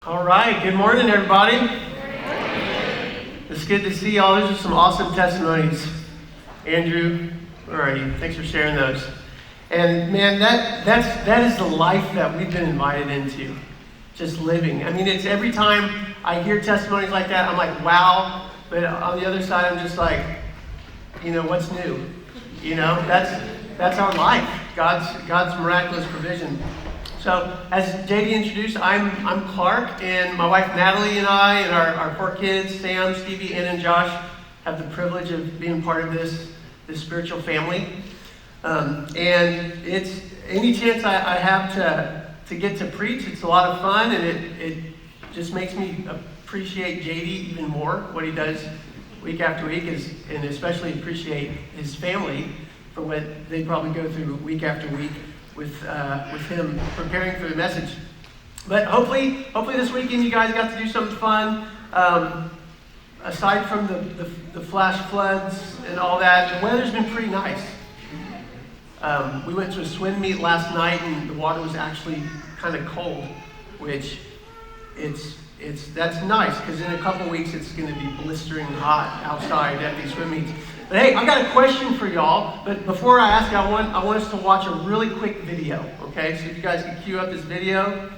All right, good morning, everybody. It's good to see y'all. Those are some awesome testimonies. Andrew, where are you? Thanks for sharing those. And man, that is the life that we've been invited into, just living. I mean, it's every time I hear testimonies like that, I'm like, wow. But on the other side, I'm just like, what's new? That's our life. God's miraculous provision. So, as JD introduced, I'm Clark, and my wife Natalie and I, and our 4 kids, Sam, Stevie, Ann, and Josh, have the privilege of being part of this spiritual family. And it's any chance I have to get to preach, it's a lot of fun, and it just makes me appreciate JD even more, what he does week after week, and especially appreciate his family for what they probably go through week after week with him preparing for the message. But hopefully this weekend you guys got to do something fun. Aside from the flash floods and all that, the weather's been pretty nice. We went to a swim meet last night and the water was actually kind of cold, which that's nice because in a couple weeks it's going to be blistering hot outside at these swim meets. But hey, I got a question for y'all. But before I ask, I want us to watch a really quick video. Okay, so if you guys can cue up this video.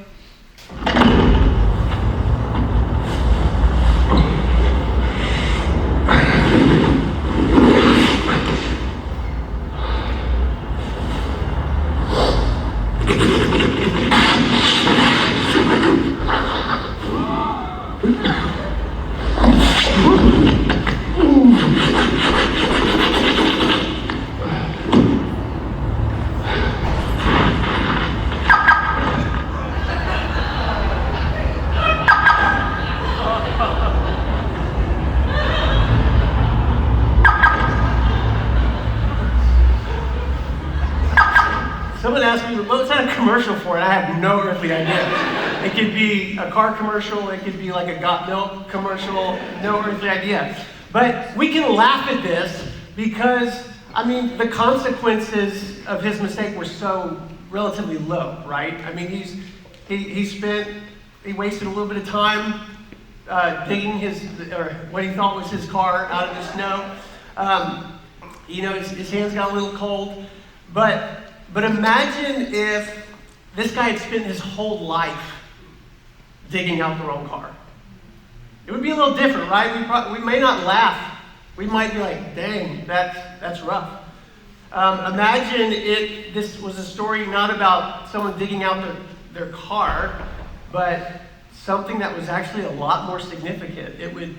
Someone asked me, what's that a commercial for? And I have no earthly idea. It could be a car commercial. It could be like a Got Milk commercial. No earthly idea. But we can laugh at this because, the consequences of his mistake were so relatively low, right? He wasted a little bit of time digging what he thought was his car out of the snow. His hands got a little cold. But imagine if this guy had spent his whole life digging out the wrong car. It would be a little different, right? We may not laugh. We might be like, dang, that's rough. Imagine this was a story not about someone digging out their car, but something that was actually a lot more significant. It would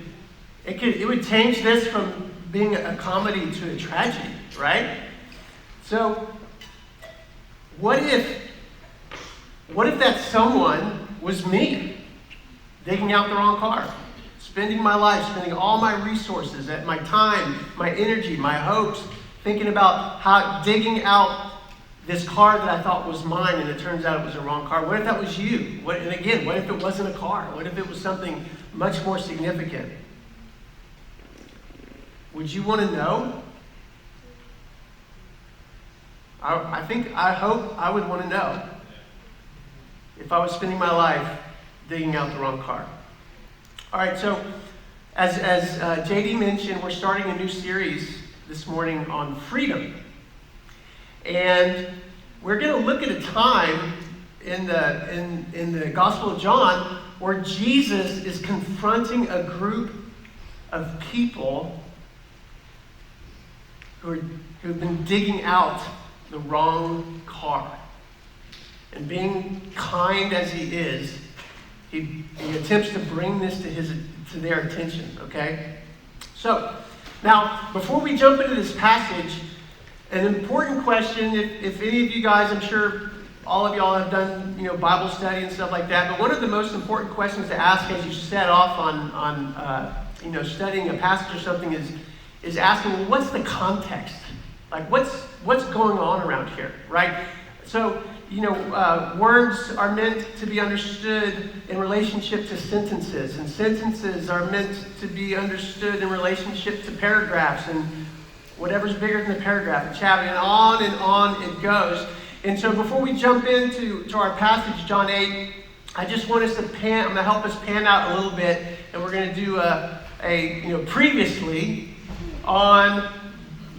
change this from being a comedy to a tragedy, right? So, what if that someone was me, digging out the wrong car, spending my life, spending all my resources, my time, my energy, my hopes, thinking about how digging out this car that I thought was mine, and it turns out it was the wrong car. What if that was you? And again, what if it wasn't a car? What if it was something much more significant? Would you want to know? I hope I would want to know if I was spending my life digging out the wrong car. All right, so as JD mentioned, we're starting a new series this morning on freedom. And we're going to look at a time in the Gospel of John where Jesus is confronting a group of people who've been digging out the wrong car. And being kind as he is, he attempts to bring this to their attention, okay? So, now, before we jump into this passage, an important question, if any of you guys, I'm sure all of y'all have done, Bible study and stuff like that, but one of the most important questions to ask as you set off on studying a passage or something is asking, well, what's the context? Like, what's going on around here, right? So, words are meant to be understood in relationship to sentences, and sentences are meant to be understood in relationship to paragraphs, and whatever's bigger than the paragraph, a chapter, and on it goes. And so before we jump into our passage, John 8, I just want us to I'm going to help us pan out a little bit, and we're going to do previously on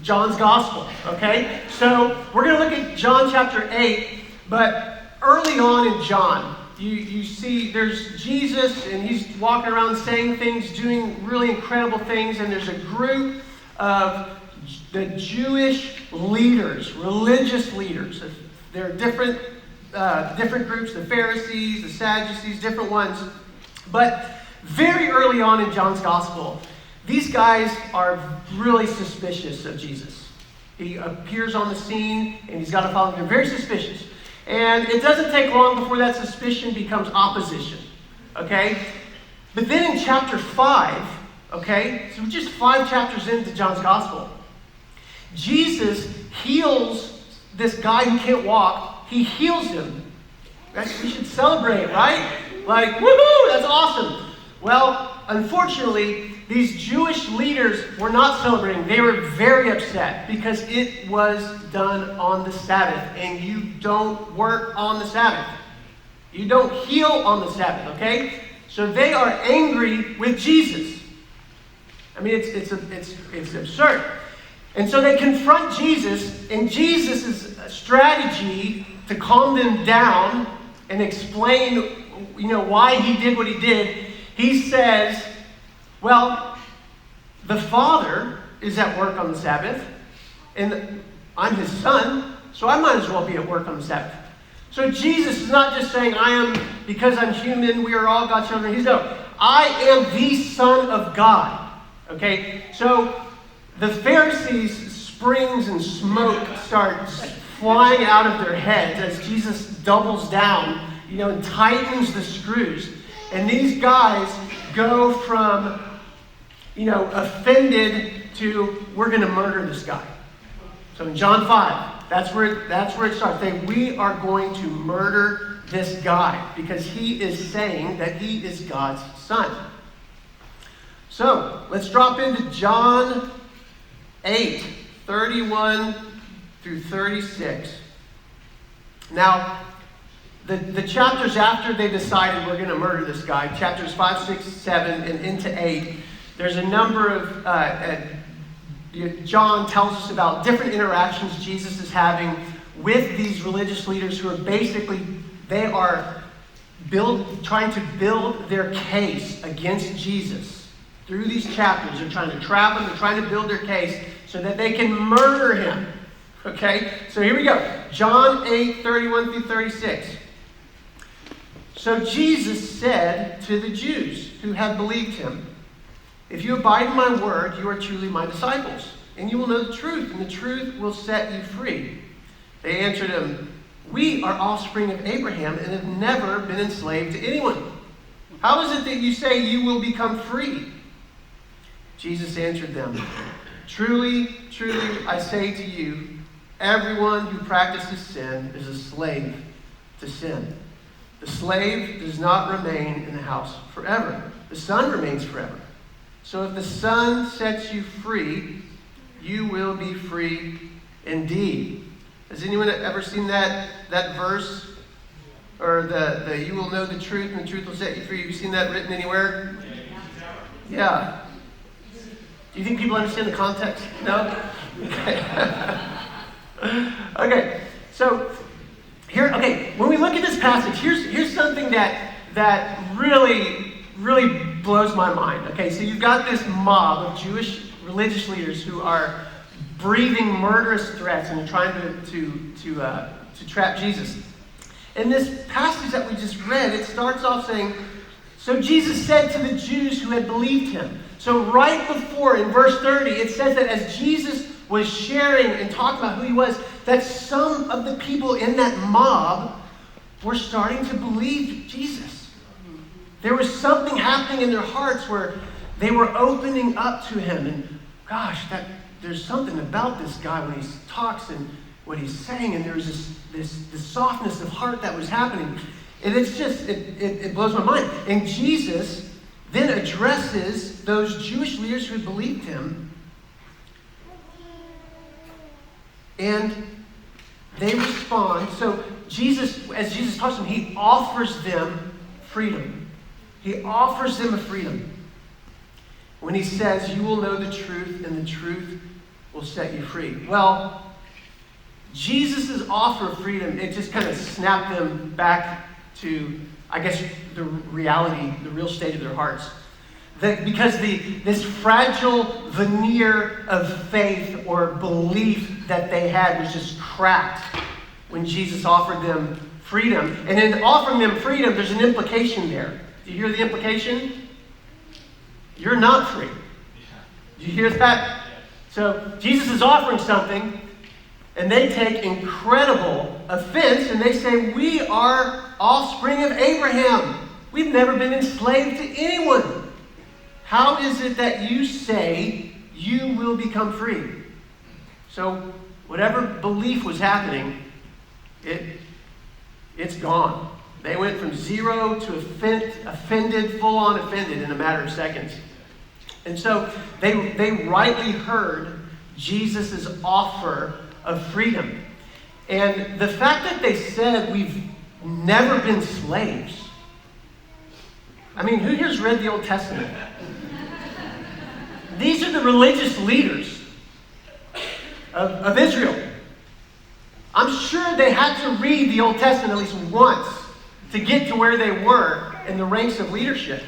John's Gospel, okay? So we're going to look at John chapter 8, but early on in John, you see there's Jesus, and he's walking around saying things, doing really incredible things, and there's a group of the Jewish leaders, religious leaders. There are different groups, the Pharisees, the Sadducees, different ones. But very early on in John's Gospel, these guys are really suspicious of Jesus. He appears on the scene, and he's got a following. They're very suspicious. And it doesn't take long before that suspicion becomes opposition. Okay? But then in chapter 5, okay, so we're just 5 chapters into John's Gospel, Jesus heals this guy who can't walk. He heals him. We should celebrate, right? Like, woohoo, that's awesome. Well, unfortunately, these Jewish leaders were not celebrating. They were very upset because it was done on the Sabbath, and you don't work on the Sabbath. You don't heal on the Sabbath, okay? So they are angry with Jesus. I mean, it's absurd. And so they confront Jesus, and Jesus' strategy to calm them down and explain, why he did what he did, he says, well, the Father is at work on the Sabbath, and I'm his son, so I might as well be at work on the Sabbath. So Jesus is not just saying, because I'm human, we are all God's children. He's no, I am the Son of God. Okay? So the Pharisees' springs and smoke start flying out of their heads as Jesus doubles down, and tightens the screws. And these guys go from, offended to, we're going to murder this guy. So in John 5, that's where it starts. We are going to murder this guy because he is saying that he is God's son. So let's drop into John 8, 31 through 36. Now, the chapters after they decided we're going to murder this guy, chapters 5, 6, 7, and into 8, there's a number of, John tells us about different interactions Jesus is having with these religious leaders who are basically, they are trying to build their case against Jesus. Through these chapters, they're trying to trap him, they're trying to build their case so that they can murder him. Okay, so here we go. John 8, 31 through 36. So Jesus said to the Jews who had believed him, if you abide in my word, you are truly my disciples, and you will know the truth, and the truth will set you free. They answered him, we are offspring of Abraham and have never been enslaved to anyone. How is it that you say you will become free? Jesus answered them, truly, truly, I say to you, everyone who practices sin is a slave to sin. The slave does not remain in the house forever. The son remains forever. So if the son sets you free, you will be free indeed. Has anyone ever seen that verse? Or the you will know the truth and the truth will set you free? Have you seen that written anywhere? Yeah. Do you think people understand the context? No? Okay. Okay, so here, when we look at this passage, here's something that really, really blows my mind. Okay, so you've got this mob of Jewish religious leaders who are breathing murderous threats and trying to trap Jesus. In this passage that we just read, it starts off saying, so Jesus said to the Jews who had believed him. So right before, in verse 30, it says that as Jesus was sharing and talking about who he was, that some of the people in that mob were starting to believe Jesus. There was something happening in their hearts where they were opening up to him. And gosh, there's something about this guy when he talks and what he's saying, and there's this softness of heart that was happening. And it's just, it blows my mind. And Jesus then addresses those Jewish leaders who had believed him. And they respond. So Jesus, as Jesus talks to them, he offers them freedom. He offers them a freedom when he says, you will know the truth, and the truth will set you free. Well, Jesus' offer of freedom, it just kind of snapped them back to, I guess, the reality, the real state of their hearts. Because this fragile veneer of faith or belief that they had was just cracked when Jesus offered them freedom. And in offering them freedom, there's an implication there. Do you hear the implication? You're not free. Do you hear that? So Jesus is offering something, and they take incredible offense, and they say, we are offspring of Abraham. We've never been enslaved to anyone. How is it that you say you will become free? So whatever belief was happening, it's gone. They went from zero to offended, full-on offended in a matter of seconds. And so they rightly heard Jesus' offer of freedom. And the fact that they said we've never been slaves. I mean, who here's read the Old Testament? These are the religious leaders of Israel. I'm sure they had to read the Old Testament at least once to get to where they were in the ranks of leadership.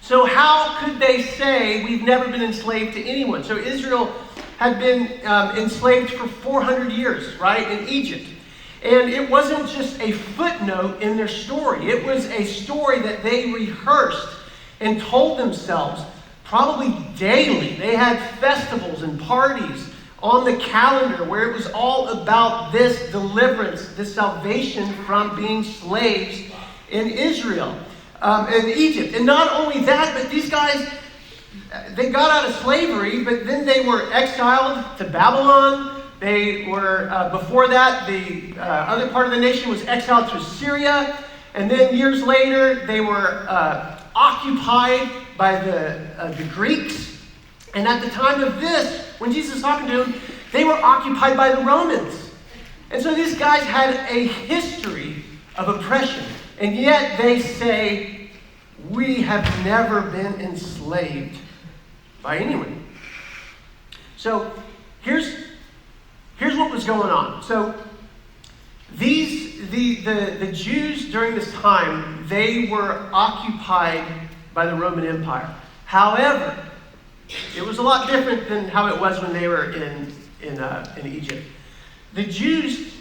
So how could they say we've never been enslaved to anyone? So Israel had been enslaved for 400 years, right, in Egypt. And it wasn't just a footnote in their story. It was a story that they rehearsed and told themselves probably daily. They had festivals and parties on the calendar where it was all about this deliverance, this salvation from being slaves in Israel, in Egypt. And not only that, but these guys, they got out of slavery, but then they were exiled to Babylon. They were, before that, the other part of the nation was exiled to Assyria. And then years later, they were occupied by the Greeks. And at the time of this, when Jesus was talking to them, they were occupied by the Romans. And so these guys had a history of oppression. And yet they say, we have never been enslaved by anyone. So here's what was going on. So the Jews during this time, they were occupied by the Roman Empire. However, it was a lot different than how it was when they were in Egypt. The Jews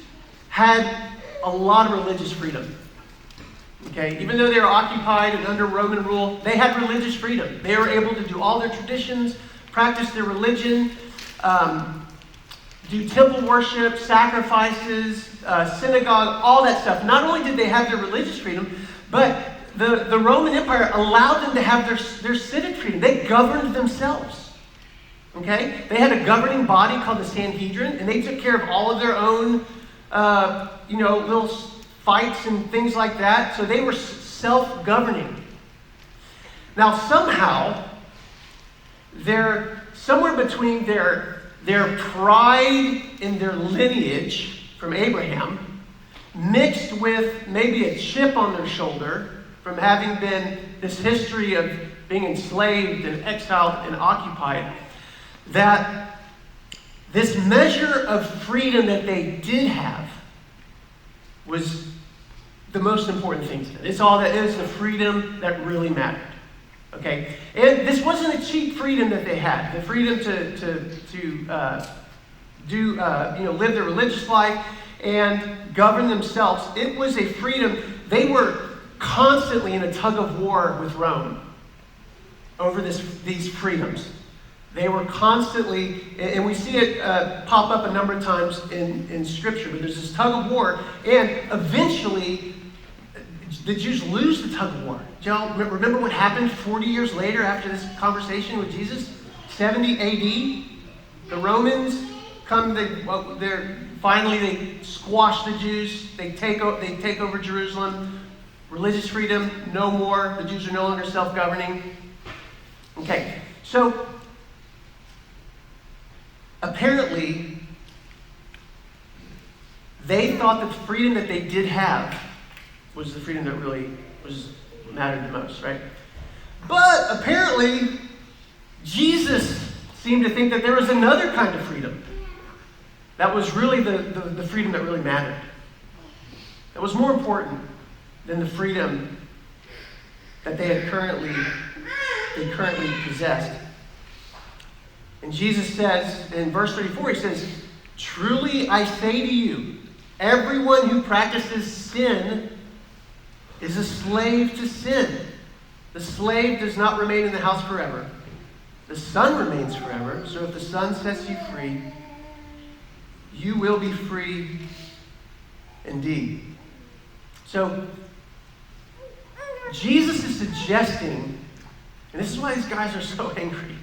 had a lot of religious freedom. Okay, even though they were occupied and under Roman rule, they had religious freedom. They were able to do all their traditions, practice their religion, do temple worship, sacrifices, synagogue, all that stuff. Not only did they have their religious freedom, but the Roman Empire allowed them to have their civic freedom. They governed themselves. Okay? They had a governing body called the Sanhedrin, and they took care of all of their own, little fights and things like that. So they were self-governing. Now, somehow, they're somewhere between their pride in their lineage from Abraham, mixed with maybe a chip on their shoulder from having been this history of being enslaved and exiled and occupied, that this measure of freedom that they did have was the most important thing to them. It's all that is the freedom that really mattered. Okay? And this wasn't a cheap freedom that they had. The freedom to live their religious life and govern themselves. It was a freedom. They were constantly in a tug of war with Rome over these freedoms. They were constantly, and we see it pop up a number of times in Scripture, but there's this tug of war, and eventually the Jews lose the tug of war. Do y'all remember what happened 40 years later after this conversation with Jesus? 70 AD, the Romans come, finally they squash the Jews, they take over Jerusalem, religious freedom, no more, the Jews are no longer self-governing. Okay, so apparently, they thought that the freedom that they did have was the freedom that really was mattered the most, right? But apparently, Jesus seemed to think that there was another kind of freedom. That was really the freedom that really mattered. That was more important than the freedom that they currently possessed. And Jesus says in verse 34, he says, "Truly I say to you, everyone who practices sin is a slave to sin. The slave does not remain in the house forever. The Son remains forever. So if the Son sets you free, you will be free indeed." So Jesus is suggesting, and this is why these guys are so angry.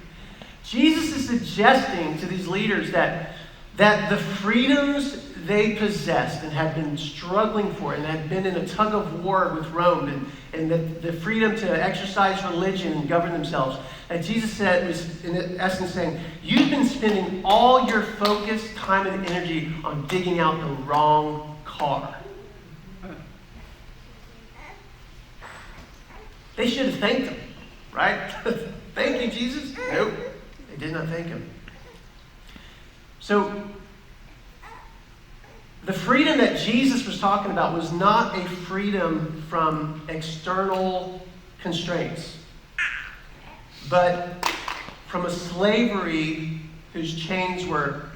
Jesus is suggesting to these leaders that the freedoms they possessed and had been struggling for and had been in a tug of war with Rome and the freedom to exercise religion and govern themselves, that Jesus said was in essence saying, you've been spending all your focus, time, and energy on digging out the wrong car. They should have thanked him, right? Thank you, Jesus. Nope, they did not thank him. So, the freedom that Jesus was talking about was not a freedom from external constraints, but from a slavery whose chains were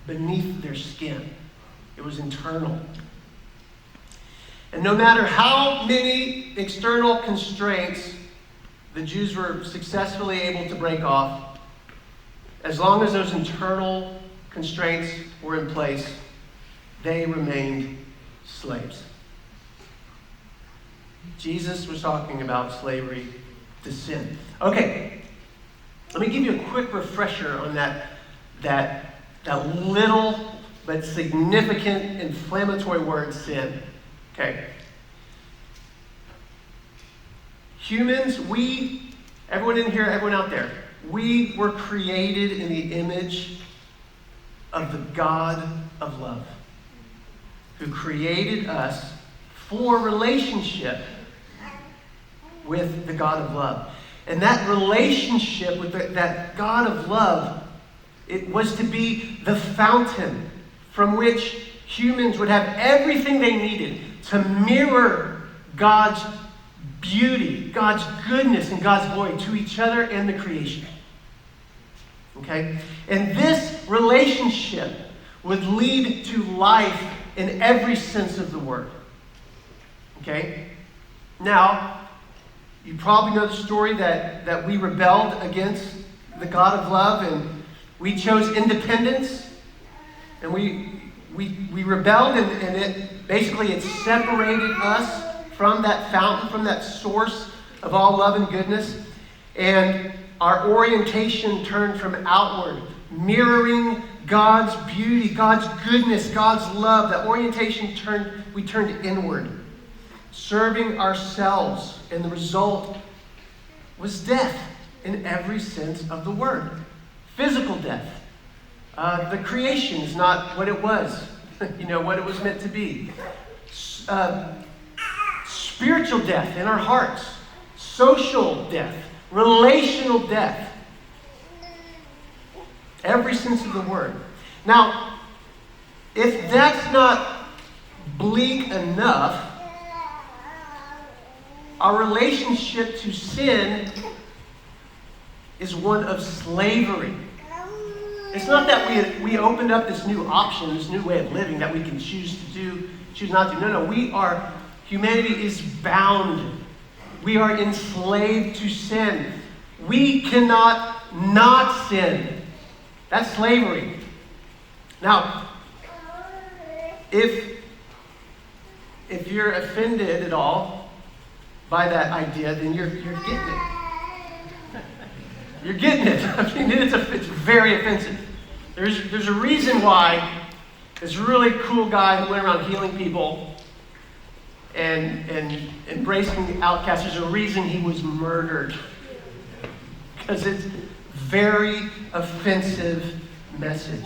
beneath their skin. It was internal. And no matter how many external constraints the Jews were successfully able to break off, as long as those internal constraints were in place, they remained slaves. Jesus was talking about slavery to sin. Okay, let me give you a quick refresher on that little but significant inflammatory word, sin. Okay. Humans, everyone in here, everyone out there, we were created in the image of the God of love, who created us for relationship with the God of love. And that relationship with that God of love, it was to be the fountain from which humans would have everything they needed to mirror God's beauty, God's goodness, and God's glory to each other and the creation. Okay? And this relationship would lead to life in every sense of the word. Okay? Now, you probably know the story that we rebelled against the God of love and we chose independence and we rebelled and it separated us from that fountain, from that source of all love and goodness. And our orientation turned from outward, mirroring God's beauty, God's goodness, God's love. That orientation we turned inward, serving ourselves. And the result was death in every sense of the word. Physical death. The creation is not what it was, what it was meant to be. Spiritual death in our hearts. Social death. Relational death. Every sense of the word. Now, if that's not bleak enough, our relationship to sin is one of slavery. It's not that we opened up this new option, this new way of living that we can choose to do, choose not to. No. Humanity is bound. We are enslaved to sin. We cannot not sin. That's slavery. Now, if you're offended at all by that idea, then you're getting it. You're getting it. I mean, it's very offensive. There's a reason why this really cool guy who went around healing people and embracing the outcast, there's a reason he was murdered. Because it's very offensive message.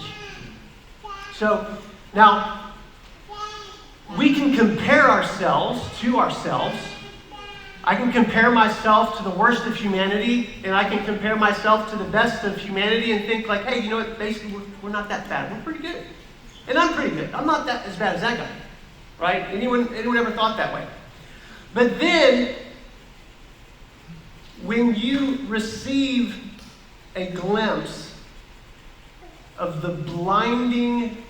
So, now, we can compare ourselves to ourselves I can compare myself to the worst of humanity, and I can compare myself to the best of humanity and think like, hey, you know what, basically we're not that bad. We're pretty good. And I'm pretty good. I'm not that as bad as that guy. Right? Anyone ever thought that way? But then, when you receive a glimpse of the blinding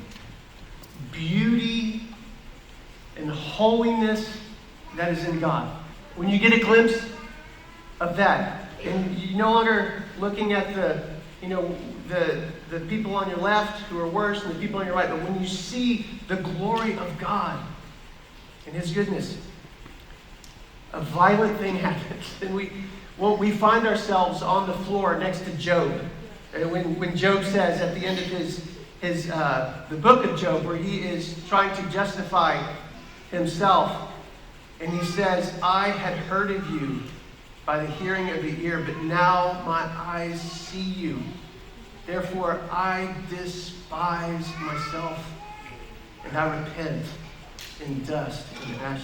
beauty and holiness that is in God, when you get a glimpse of that, and you're no longer looking at the people on your left who are worse and the people on your right, but when you see the glory of God and His goodness, a violent thing happens, and we find ourselves on the floor next to Job. And when Job says at the end of the book of Job, where he is trying to justify himself, and he says, I had heard of you by the hearing of the ear, but now my eyes see you. Therefore I despise myself, and I repent in dust and ashes.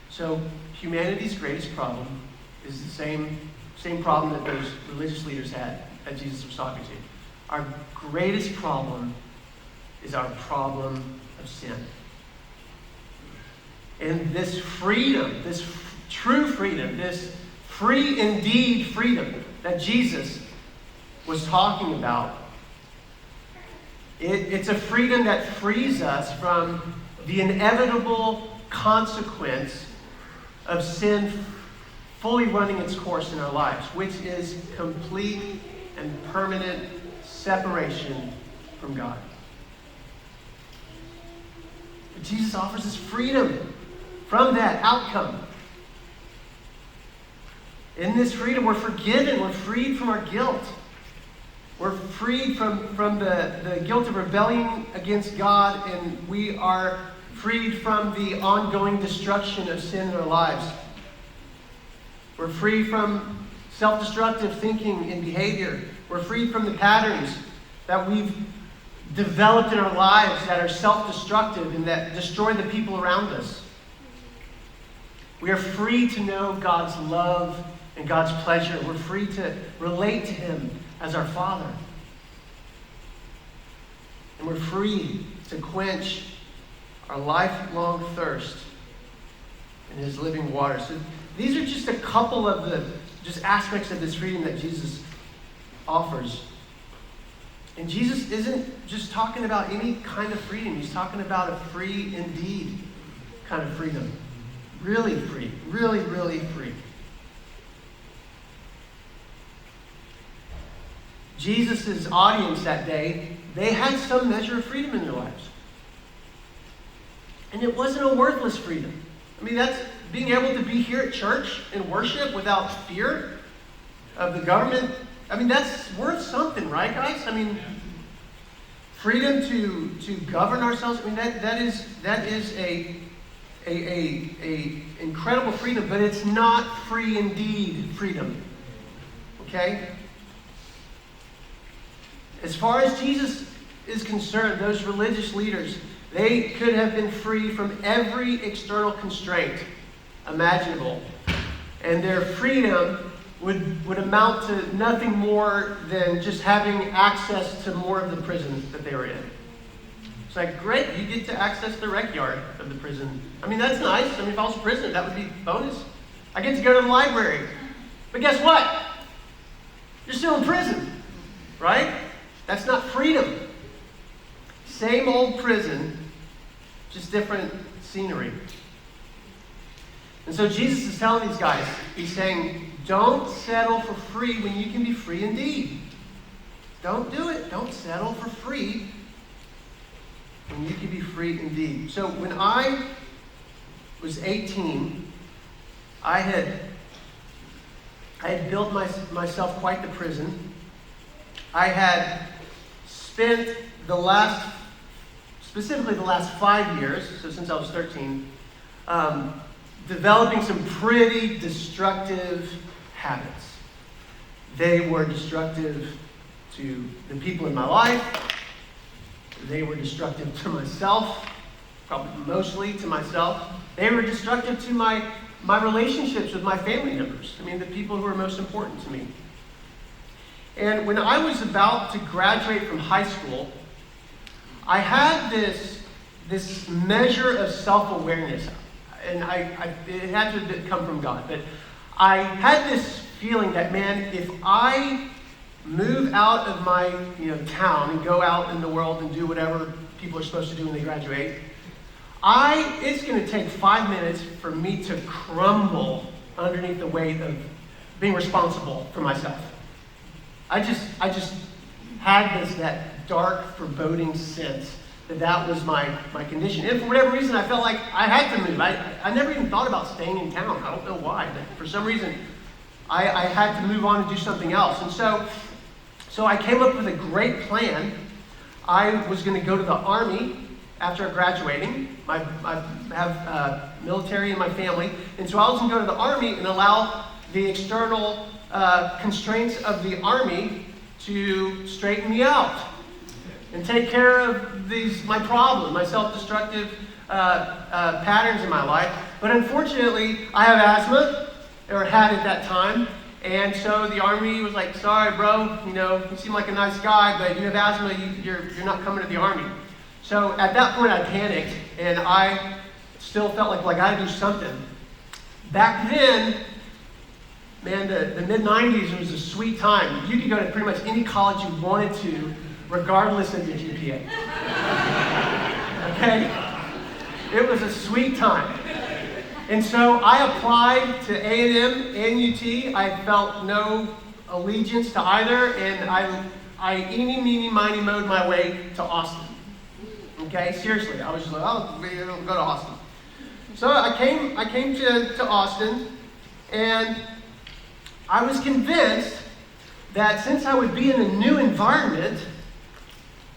So humanity's greatest problem is the same problem that those religious leaders had that Jesus was talking to. Our greatest problem is our problem of sin. And this freedom, this true freedom, this free indeed freedom that Jesus was talking about, it's a freedom that frees us from the inevitable consequence of sin fully running its course in our lives, which is complete and permanent separation from God. But Jesus offers us freedom from that outcome. In this freedom, we're forgiven. We're freed from our guilt. We're freed from the guilt of rebellion against God, and we are freed from the ongoing destruction of sin in our lives. We're free from self-destructive thinking and behavior. We're free from the patterns that we've developed in our lives that are self-destructive and that destroy the people around us. We are free to know God's love and God's pleasure. We're free to relate to Him as our Father. And we're free to quench our lifelong thirst in His living water. So these are just a couple of the aspects of this freedom that Jesus offers. And Jesus isn't just talking about any kind of freedom. He's talking about a free indeed kind of freedom. Really free. Really, really free. Jesus' audience that day, they had some measure of freedom in their lives. And it wasn't a worthless freedom. I mean, that's being able to be here at church and worship without fear of the government. I mean, that's worth something, right, guys? I mean, freedom to govern ourselves. I mean, that is a incredible freedom, but it's not free indeed freedom. Okay? As far as Jesus is concerned, those religious leaders, they could have been free from every external constraint imaginable. And their freedom would amount to nothing more than just having access to more of the prison that they were in. It's like, great, you get to access the rec yard of the prison. I mean, that's nice. I mean, if I was a prisoner, that would be a bonus. I get to go to the library. But guess what? You're still in prison, right? That's not freedom. Same old prison, just different scenery. And so Jesus is telling these guys, he's saying, don't settle for free when you can be free indeed. Don't do it. Don't settle for free when you can be free indeed. So when I was 18, I had built myself quite the prison. I had spent specifically the last 5 years, so since I was 13, developing some pretty destructive habits. They were destructive to the people in my life. They were destructive to myself. probably mostly to myself. They were destructive to my relationships with my family members. I mean, the people who are most important to me. And when I was about to graduate from high school, I had this measure of self-awareness. And it had to come from God. But I had this feeling that, man, if I move out of my town and go out in the world and do whatever people are supposed to do when they graduate, it's going to take 5 minutes for me to crumble underneath the weight of being responsible for myself. I just had that dark, foreboding sense that was my condition. And for whatever reason, I felt like I had to move. I never even thought about staying in town. I don't know why, but for some reason, I had to move on and do something else. And so I came up with a great plan. I was going to go to the Army after graduating. I have military in my family. And so I was going to go to the Army and allow the external constraints of the Army to straighten me out and take care of my problems, my self-destructive patterns in my life. But unfortunately, I have asthma, or had at that time. And so the Army was like, sorry, bro, you seem like a nice guy, but you have asthma, you're not coming to the Army. So at that point, I panicked, and I still felt like, well, I got to do something. Back then, man, the mid-90s was a sweet time. You could go to pretty much any college you wanted to, regardless of your GPA. Okay? It was a sweet time. And so I applied to A&M and UT. I felt no allegiance to either, and I eeny, meeny, miny, mowed my way to Austin. Okay, seriously, I was just like, oh, we'll go to Austin. So I came to Austin, and I was convinced that since I would be in a new environment,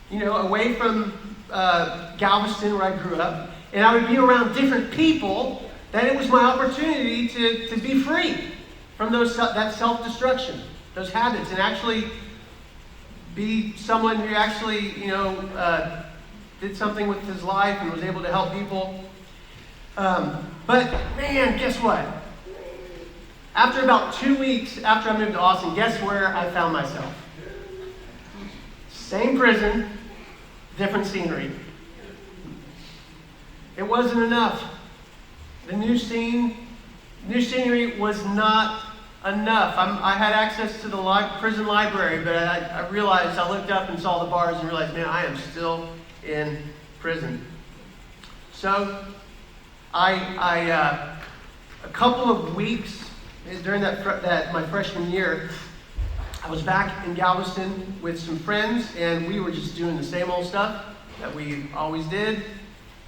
away from Galveston where I grew up, and I would be around different people, that it was my opportunity to be free from that self-destruction, those habits, and actually be someone who actually, did something with his life and was able to help people. But man, guess what? After about 2 weeks after I moved to Austin, guess where I found myself? Same prison, different scenery. It wasn't enough. The new scenery was not enough. I had access to the prison library, but I realized, I looked up and saw the bars and realized, man, I am still in prison. So a couple of weeks during my freshman year, I was back in Galveston with some friends, and we were just doing the same old stuff that we always did.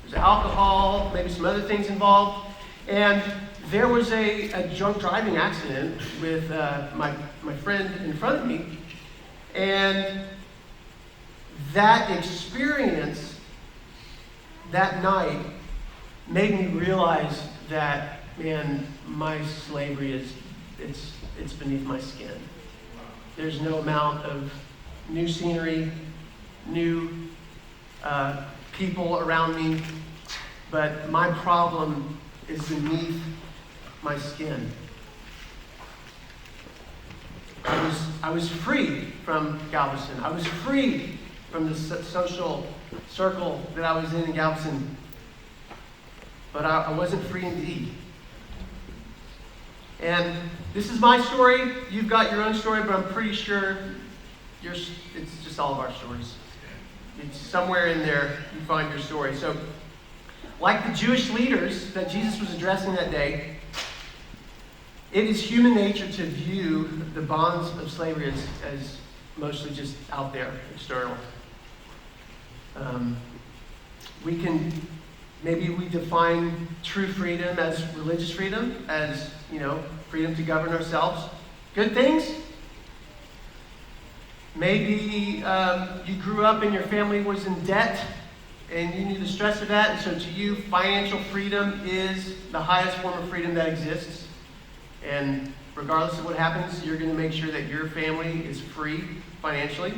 There's alcohol, maybe some other things involved. And there was a drunk driving accident with my friend in front of me. And that experience that night made me realize that, man, my slavery it's beneath my skin. There's no amount of new scenery, new people around me, but my problem is beneath my skin. I was free from Galveston. I was free from the social circle that I was in Galveston, but I wasn't free indeed. And this is my story. You've got your own story, but I'm pretty sure it's just all of our stories. It's somewhere in there you find your story. So, like the Jewish leaders that Jesus was addressing that day, it is human nature to view the bonds of slavery as mostly just out there, external. Maybe we define true freedom as religious freedom, as, freedom to govern ourselves. Good things. Maybe you grew up and your family was in debt and you knew the stress of that, and so to you, financial freedom is the highest form of freedom that exists. And regardless of what happens, you're going to make sure that your family is free financially.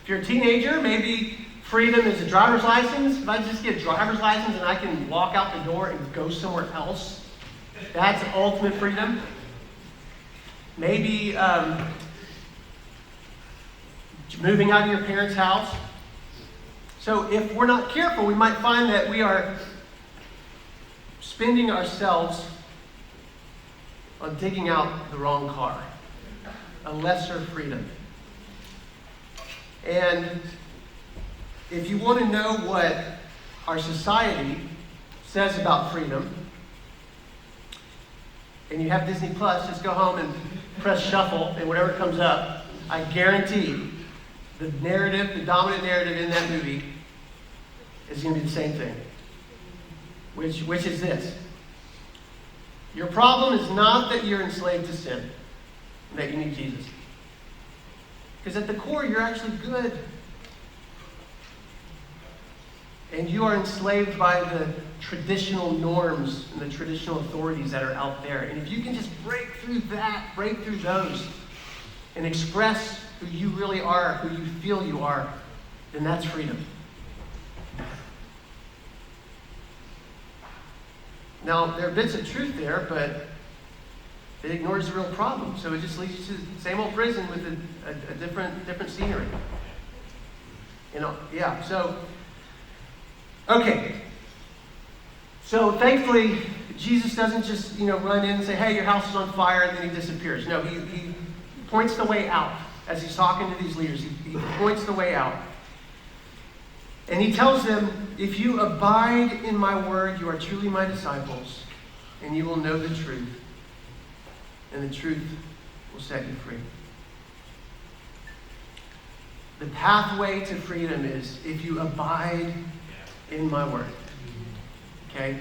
If you're a teenager, maybe freedom is a driver's license. If I just get a driver's license and I can walk out the door and go somewhere else, that's ultimate freedom. Maybe moving out of your parents' house. So if we're not careful, we might find that we are spending ourselves on digging out the wrong car, a lesser freedom. And if you want to know what our society says about freedom, and you have Disney Plus, just go home and press shuffle, and whatever comes up, I guarantee the narrative, the dominant narrative in that movie is going to be the same thing. Which is this. Your problem is not that you're enslaved to sin and that you need Jesus. Because at the core, you're actually good. And you are enslaved by the traditional norms and the traditional authorities that are out there. And if you can just break through that, break through those, and express who you really are, who you feel you are, then that's freedom. Now, there are bits of truth there, but it ignores the real problem. So it just leads you to the same old prison with a different scenery. So, okay. So thankfully, Jesus doesn't just, run in and say, hey, your house is on fire, and then he disappears. No, he points the way out. As he's talking to these leaders, he points the way out. And he tells them, if you abide in my word, you are truly my disciples, and you will know the truth, and the truth will set you free. The pathway to freedom is if you abide in my word. Okay?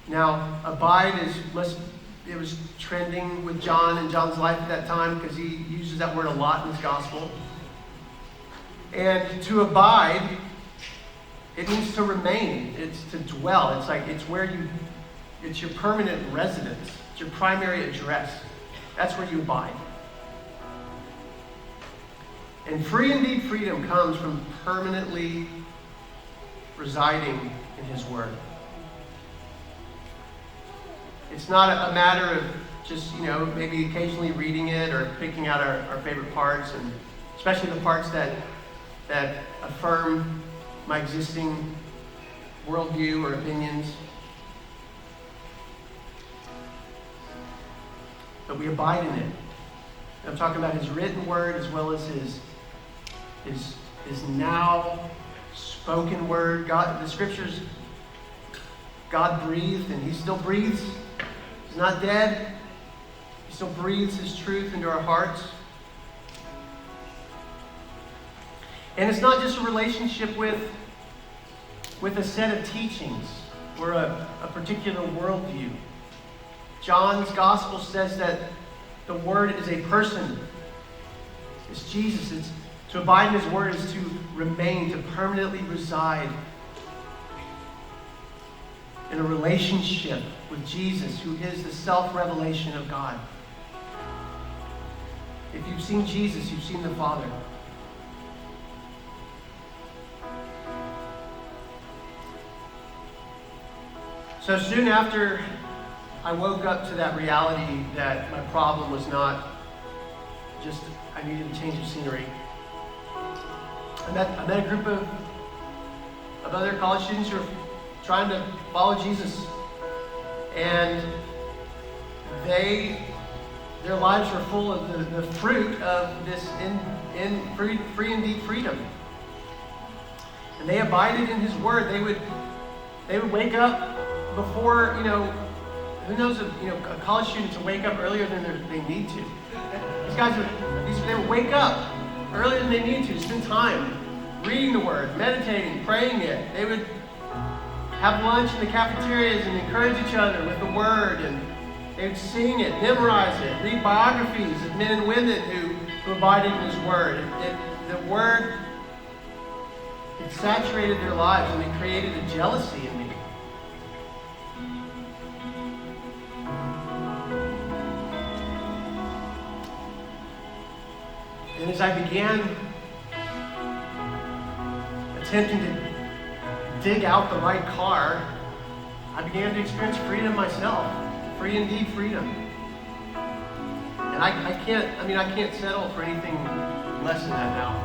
Now, abide it was trending with John in John's life at that time because he uses that word a lot in his gospel. And to abide, it means to remain. It's to dwell. It's your permanent residence. It's your primary address. That's where you abide. And free indeed freedom comes from permanently residing in his word. It's not a matter of just, maybe occasionally reading it or picking out our favorite parts, and especially the parts that affirm my existing worldview or opinions. But we abide in it. I'm talking about his written word as well as his now spoken word. God, the scriptures, God breathed, and he still breathes. He's not dead. He still breathes his truth into our hearts. And it's not just a relationship with a set of teachings or a particular worldview. John's gospel says that the word is a person. It's Jesus. It's to abide in his word is to remain, to permanently reside in a relationship with Jesus, who is the self-revelation of God. If you've seen Jesus, you've seen the Father. So soon after I woke up to that reality that my problem was not just I needed a change of scenery, I met a group of other college students who are trying to follow Jesus. And their lives were full of the fruit of this free indeed freedom. And they abided in his word. They would wake up before, who knows, a college student to wake up earlier than they need to. These guys they would wake up earlier than they need to, spend time reading the word, meditating, praying it. They would have lunch in the cafeterias and encourage each other with the word, and they would sing it, memorize it, read biographies of men and women who abided in his word. The word, it saturated their lives, and it created a jealousy in me. And as I began attempting to dig out the right car, I began to experience freedom myself. Free indeed freedom. And I can't settle for anything less than that now.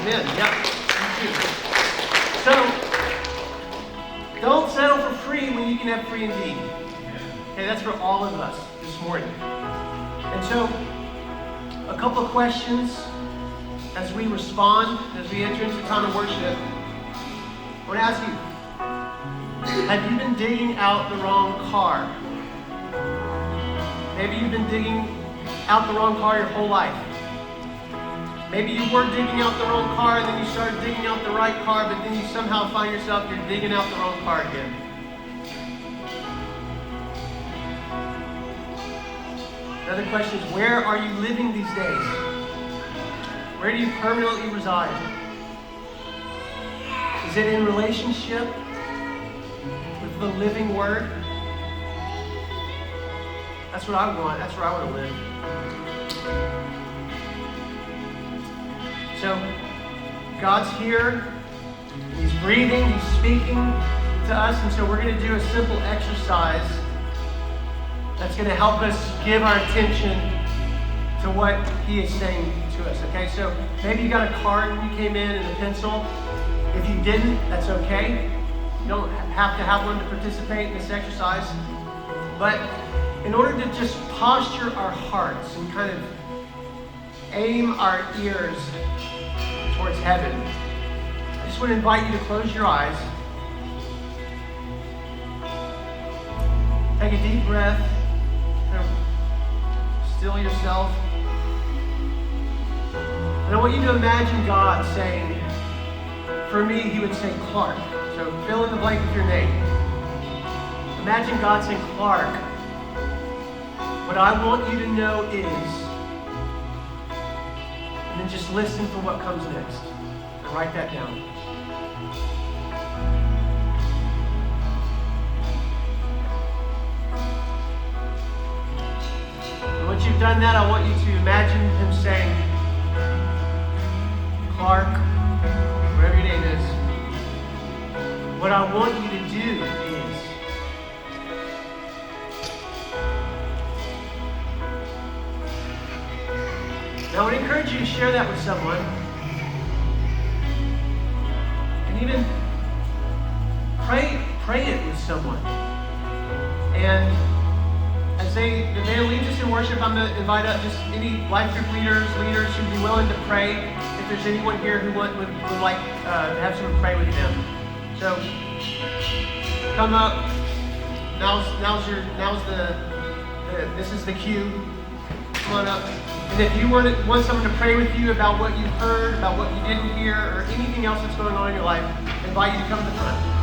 Amen. Yep. Me too. So, don't settle for free when you can have free indeed. Okay, that's for all of us this morning. And so, a couple of questions as we respond, as we enter into time of worship. I want to ask you, have you been digging out the wrong car? Maybe you've been digging out the wrong car your whole life. Maybe you were digging out the wrong car and then you started digging out the right car, but then you somehow find yourself you're digging out the wrong car again. Another question is, where are you living these days? Where do you permanently reside? Is it in relationship with the living Word? That's what I want. That's where I want to live. So, God's here. He's breathing. He's speaking to us. And so we're going to do a simple exercise that's going to help us give our attention to what He is saying to us. Okay, so maybe you got a card when you came in and a pencil. If you didn't, that's okay. You don't have to have one to participate in this exercise. But in order to just posture our hearts and kind of aim our ears towards heaven, I just want to invite you to close your eyes. Take a deep breath. Kind of still yourself. And I want you to imagine God saying, for me, He would say Clark. So fill in the blank with your name. Imagine God saying, Clark, what I want you to know is, and then just listen for what comes next. And write that down. And once you've done that, I want you to imagine Him saying, Clark, whatever your name is, what I want you to do is, now I would encourage you to share that with someone. And even pray it with someone. And as the band leads us in worship, I'm going to invite up just any life group leaders who'd be willing to pray. If there's anyone here who would like to have someone pray with them. So come up. This is the cue. Come on up. And if you want someone to pray with you about what you heard, about what you didn't hear, or anything else that's going on in your life, I invite you to come to the front.